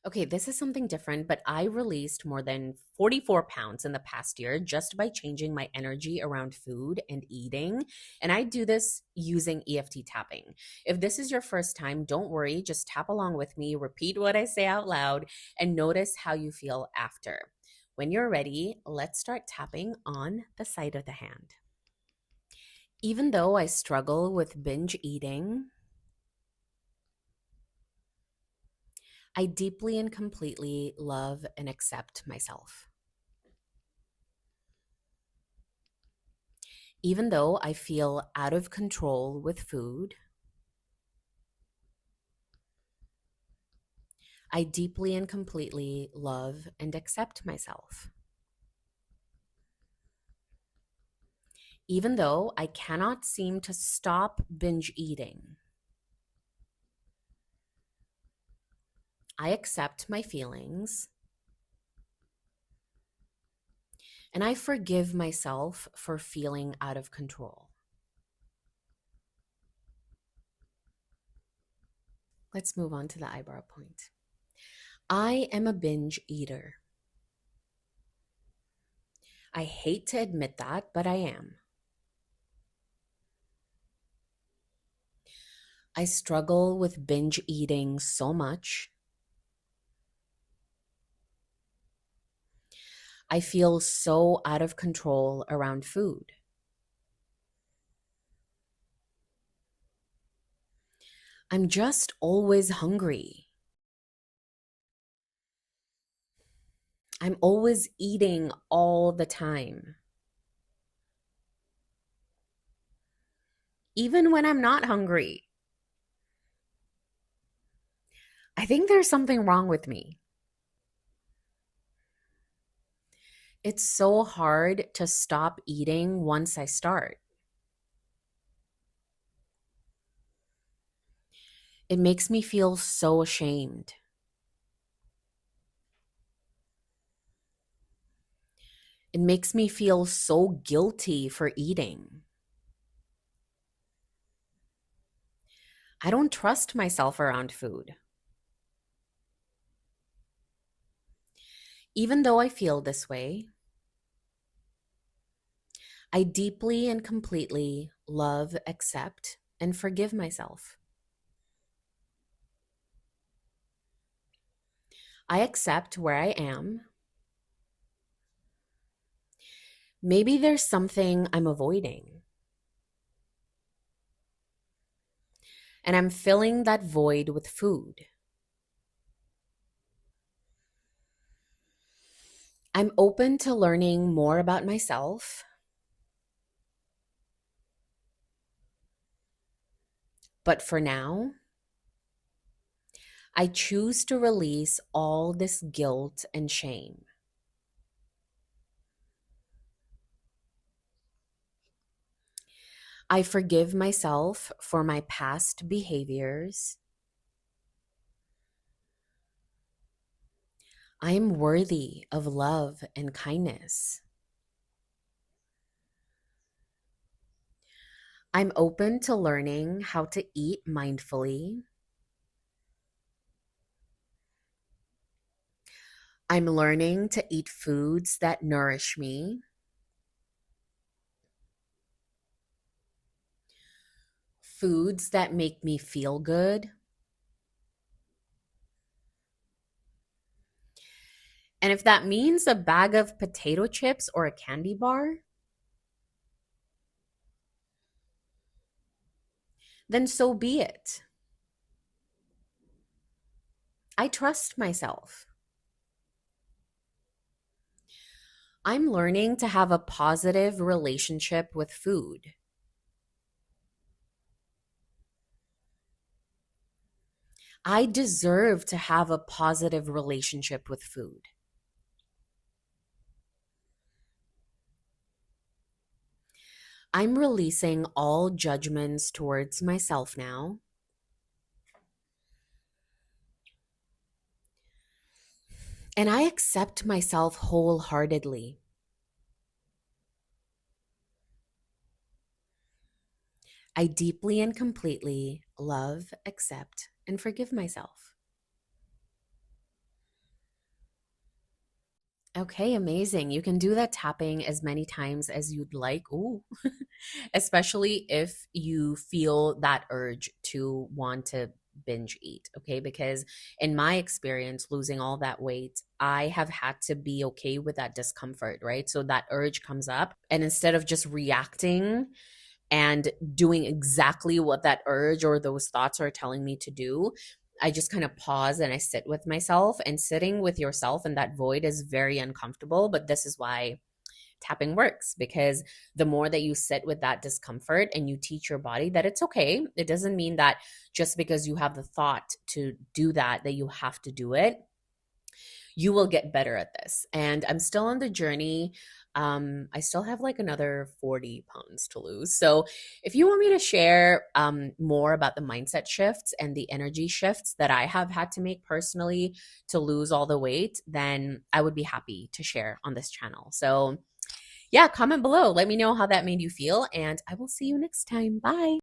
Okay, this is something different, but I released more than 44 pounds in the past year just by changing my energy around food and eating. And I do this using EFT tapping. If this is your first time, don't worry, just tap along with me, repeat what I say out loud, and notice how you feel after. When you're ready, let's start tapping on the side of the hand. Even though I struggle with binge eating, I deeply and completely love and accept myself. Even though I feel out of control with food, I deeply and completely love and accept myself. Even though I cannot seem to stop binge eating, I accept my feelings and I forgive myself for feeling out of control. Let's move on to the eyebrow point. I am a binge eater. I hate to admit that, but I am. I struggle with binge eating so much. I feel so out of control around food. I'm just always hungry. I'm always eating all the time, even when I'm not hungry. I think there's something wrong with me. It's so hard to stop eating once I start. It makes me feel so ashamed. It makes me feel so guilty for eating. I don't trust myself around food. Even though I feel this way, I deeply and completely love, accept, and forgive myself. I accept where I am. Maybe there's something I'm avoiding, and I'm filling that void with food. I'm open to learning more about myself, but for now, I choose to release all this guilt and shame. I forgive myself for my past behaviors. I am worthy of love and kindness. I'm open to learning how to eat mindfully. I'm learning to eat foods that nourish me, foods that make me feel good. And if that means a bag of potato chips or a candy bar, then so be it. I trust myself. I'm learning to have a positive relationship with food. I deserve to have a positive relationship with food. I'm releasing all judgments towards myself now. And I accept myself wholeheartedly. I deeply and completely love, accept, and forgive myself. Okay, amazing. You can do that tapping as many times as you'd like. Ooh, especially if you feel that urge to want to binge eat. Okay, because in my experience, losing all that weight, I have had to be okay with that discomfort, right? So that urge comes up, and instead of just reacting and doing exactly what that urge or those thoughts are telling me to do, I just kind of pause and I sit with myself. And sitting with yourself in that void is very uncomfortable. But this is why tapping works, because the more that you sit with that discomfort and you teach your body that it's okay, it doesn't mean that just because you have the thought to do that, that you have to do it. You will get better at this. And I'm still on the journey. I still have like another 40 pounds to lose. So if you want me to share more about the mindset shifts and the energy shifts that I have had to make personally to lose all the weight, then I would be happy to share on this channel. So yeah, comment below. Let me know how that made you feel, and I will see you next time. Bye.